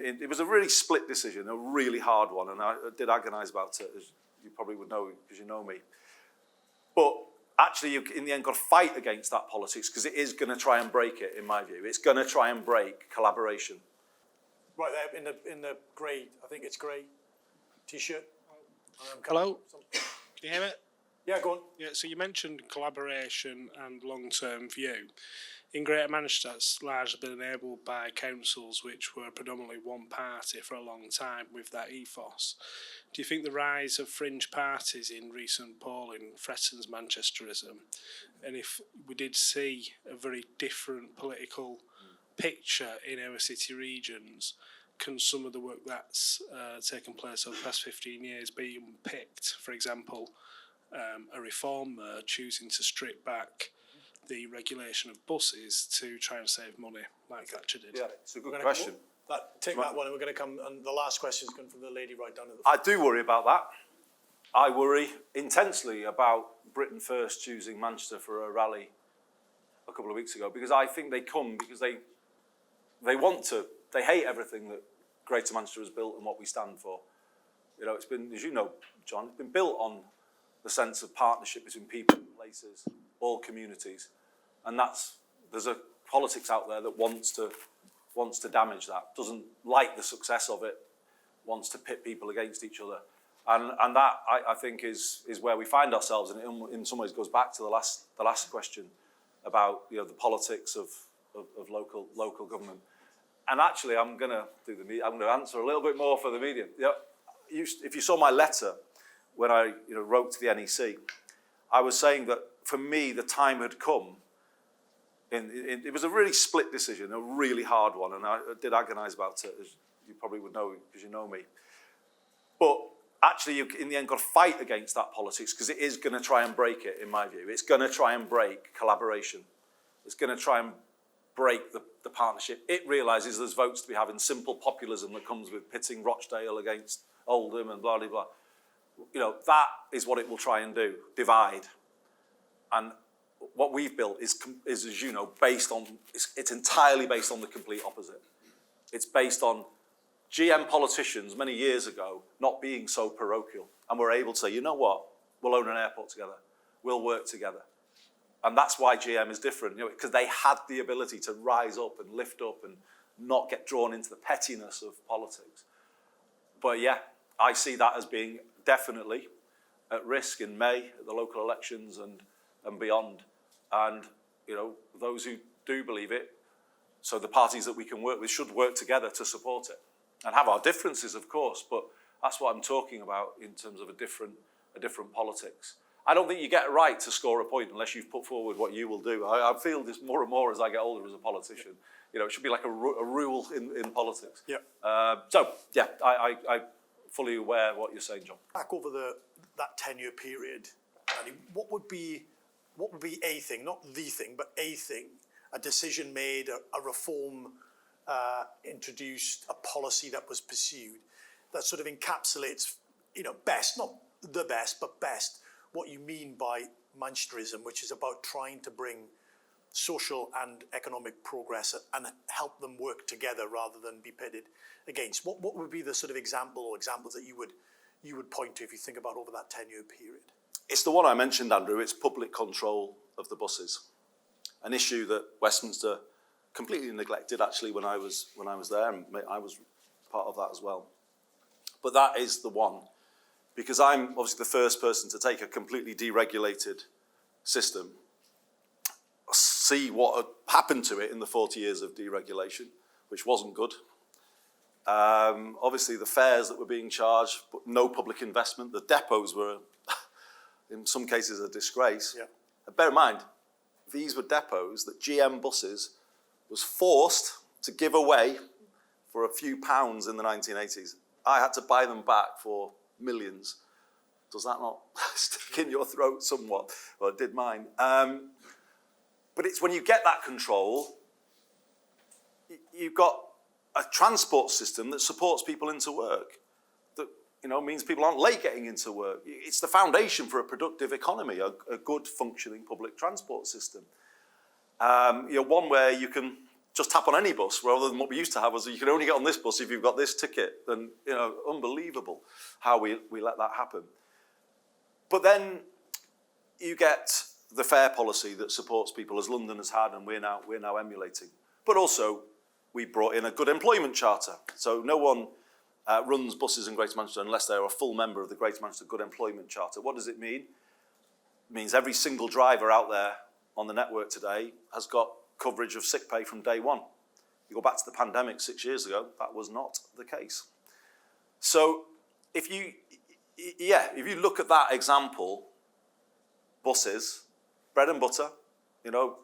it was a really split decision, a really hard one, and I did agonise about it, as you probably would know because you know me. But actually, you, in the end, got to fight against that politics because it is going to try and break it, in my view. It's going to try and break collaboration. Right there in the grey, I think it's grey T-shirt. Hello, can you hear me? Yeah, go on. Yeah, so you mentioned collaboration and long-term view. In Greater Manchester, that's largely been enabled by councils which were predominantly one party for a long time with that ethos. Do you think the rise of fringe parties in recent polling threatens Manchesterism? And if we did see a very different political picture in our city regions, can some of the work that's taken place over the past 15 years be unpicked? For example, a reformer choosing to strip back the regulation of buses to try and save money, like Thatcher did. Yeah, it's a good question. Take that one, and we're going to come, and the last question is coming from the lady right down at the front. I do worry about that. I worry intensely about Britain First choosing Manchester for a rally a couple of weeks ago, because I think they come because they want to, they hate everything that Greater Manchester has built and what we stand for. You know, it's been, as you know, John, it's been built on the sense of partnership between people, places, all communities. And there's a politics out there that wants to damage that, doesn't like the success of it, wants to pit people against each other. And that, I think, is where we find ourselves, and it in some ways goes back to the last question about, you know, the politics of local government. And actually, I'm going to answer a little bit more for the media. You know, if you saw my letter when I wrote to the NEC, I was saying that for me the time had come. It was a really split decision, a really hard one, and I did agonise about it, as you probably would know because you know me. But actually, you, in the end, got to fight against that politics because it is going to try and break it, in my view. It's going to try and break collaboration. It's going to try and break the partnership. It realises there's votes to be having, simple populism that comes with pitting Rochdale against Oldham and blah, blah, blah. You know, that is what it will try and do, divide. And what we've built is, as you know, based on, it's entirely based on the complete opposite. It's based on GM politicians many years ago not being so parochial, and we're able to say, you know what, we'll own an airport together, we'll work together. And that's why GM is different, you know, because they had the ability to rise up and lift up and not get drawn into the pettiness of politics. But yeah, I see that as being definitely at risk in May at the local elections and beyond. And, you know, those who do believe it, so the parties that we can work with should work together to support it. And have our differences, of course, but that's what I'm talking about in terms of a different politics. I don't think you get it right to score a point unless you've put forward what you will do. I feel this more and more as I get older as a politician. You know, it should be like a rule in politics. Yeah. So, yeah, I fully aware of what you're saying, John. Back over that 10-year period, Andy, what would be a thing, not the thing, but a thing, a decision made, a reform introduced, a policy that was pursued that sort of encapsulates, you know, best, not the best, but best, what you mean by Manchesterism, which is about trying to bring social and economic progress and help them work together rather than be pitted against. What would be the sort of example or examples that you would point to if you think about over that 10-year period? It's the one I mentioned, Andrew. It's public control of the buses, an issue that Westminster completely neglected actually when I was there, and I was part of that as well. But that is the one, because I'm obviously the first person to take a completely deregulated system, see what had happened to it in the 40 years of deregulation, which wasn't good. Obviously the fares that were being charged, but no public investment. The depots were, in some cases, a disgrace. Yeah. And bear in mind, these were depots that GM Buses was forced to give away for a few pounds in the 1980s. I had to buy them back for millions. Does that not stick in your throat somewhat? Well, it did mine. But it's when you get that control, you've got a transport system that supports people into work, that, you know, means people aren't late getting into work. It's the foundation for a productive economy, a good functioning public transport system. You know, one where you can just tap on any bus, rather than what we used to have was you can only get on this bus if you've got this ticket. And, unbelievable how we let that happen. But then you get the fare policy that supports people, as London has had, and we're now emulating. But also, we brought in a good employment charter. So no one runs buses in Greater Manchester unless they're a full member of the Greater Manchester Good Employment Charter. What does it mean? It means every single driver out there on the network today has got coverage of sick pay from day one. You go back to the pandemic 6 years ago, that was not the case. So if you look at that example, buses, bread and butter,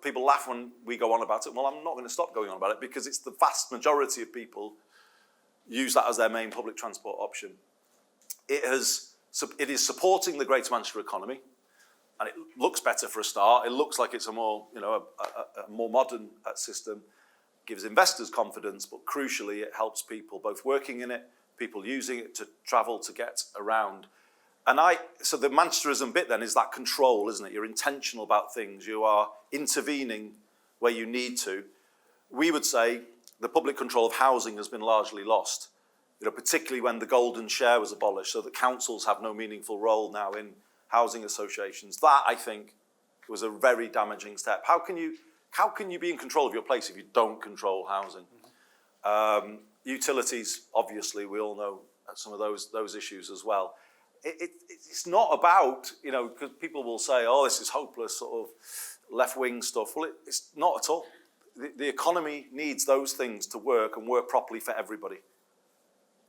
people laugh when we go on about it. Well, I'm not going to stop going on about it because it's the vast majority of people use that as their main public transport option. It is supporting the Greater Manchester economy, and it looks better for a start. It looks like it's a more, a more modern system. Gives investors confidence, but crucially, it helps people both working in it, people using it to travel, to get around. So the Manchesterism bit then is that control, isn't it? You're intentional about things. You are intervening where you need to. We would say the public control of housing has been largely lost, particularly when the golden share was abolished, so that councils have no meaningful role now in housing associations. That, I think, was a very damaging step. How can you be in control of your place if you don't control housing? Mm-hmm. Utilities, obviously, we all know some of those issues as well. It's not about, because people will say, oh, this is hopeless sort of left-wing stuff. Well, it's not at all. The economy needs those things to work and work properly for everybody.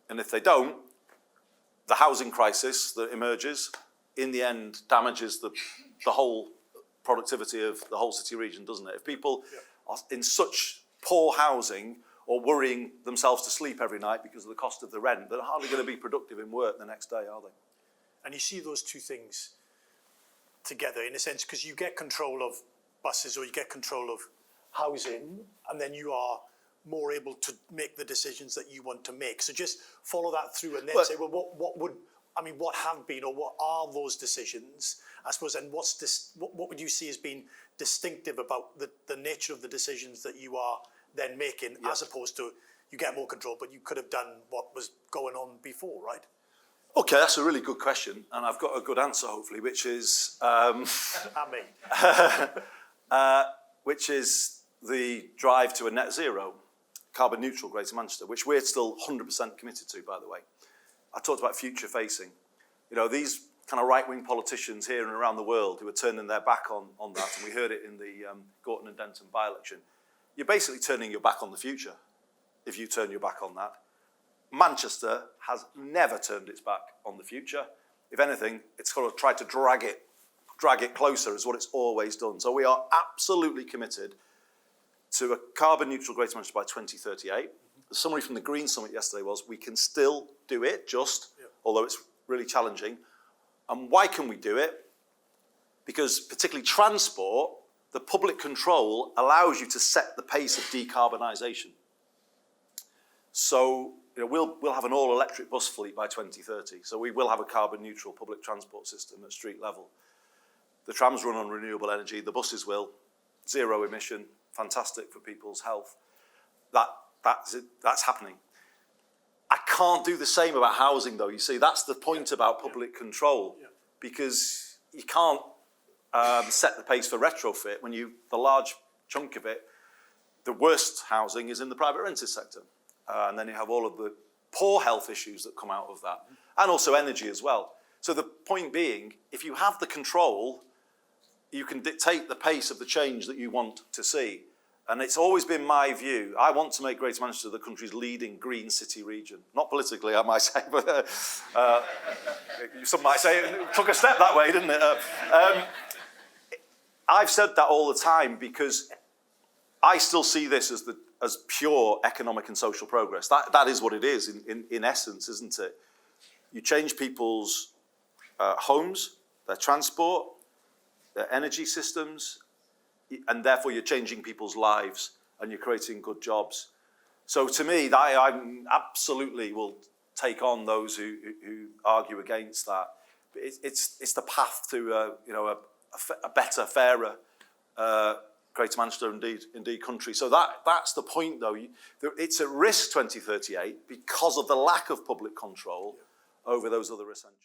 And if they don't, the housing crisis that emerges, in the end, damages the whole productivity of the whole city region, doesn't it? If people are in such poor housing or worrying themselves to sleep every night because of the cost of the rent, they're hardly going to be productive in work the next day, are they? And you see those two things together in a sense, because you get control of buses or you get control of housing, and then you are more able to make the decisions that you want to make. So just follow that through and then say, well, what have been or what are those decisions, I suppose, and what would you see as being distinctive about the nature of the decisions that you are then making, as opposed to you get more control, but you could have done what was going on before, right? Okay, that's a really good question, and I've got a good answer, hopefully, which is which is the drive to a net zero, carbon neutral Greater Manchester, which we're still 100% committed to, by the way. I talked about future facing. These kind of right-wing politicians here and around the world who are turning their back on that, and we heard it in the Gorton and Denton by-election. You're basically turning your back on the future if you turn your back on that. Manchester has never turned its back on the future. If anything, it's sort of tried to drag it closer, is what it's always done. So we are absolutely committed to a carbon neutral Greater Manchester by 2038. The summary from the Green Summit yesterday was we can still do it, although it's really challenging. And why can we do it? Because particularly transport, the public control allows you to set the pace of decarbonisation. So we'll have an all-electric bus fleet by 2030. So we will have a carbon neutral public transport system at street level. The trams run on renewable energy, the buses will, zero emission, fantastic for people's health. That's happening. I can't do the same about housing, though. You see, that's the point about public control, because you can't set the pace for retrofit when the large chunk of it, the worst housing is in the private rented sector. And then you have all of the poor health issues that come out of that, and also energy as well. So the point being, if you have the control, you can dictate the pace of the change that you want to see. And it's always been my view, I want to make Greater Manchester the country's leading green city region. Not politically, I might say, but some might say it took a step that way, didn't it? I've said that all the time because I still see this as pure economic and social progress. That is what it is in essence, isn't it? You change people's homes, their transport, their energy systems, and therefore you're changing people's lives and you're creating good jobs. So to me, I absolutely will take on those who argue against that. It's the path to a better, fairer Greater Manchester, indeed country. So that's the point, though. It's at risk 2038 because of the lack of public control over those other essentials.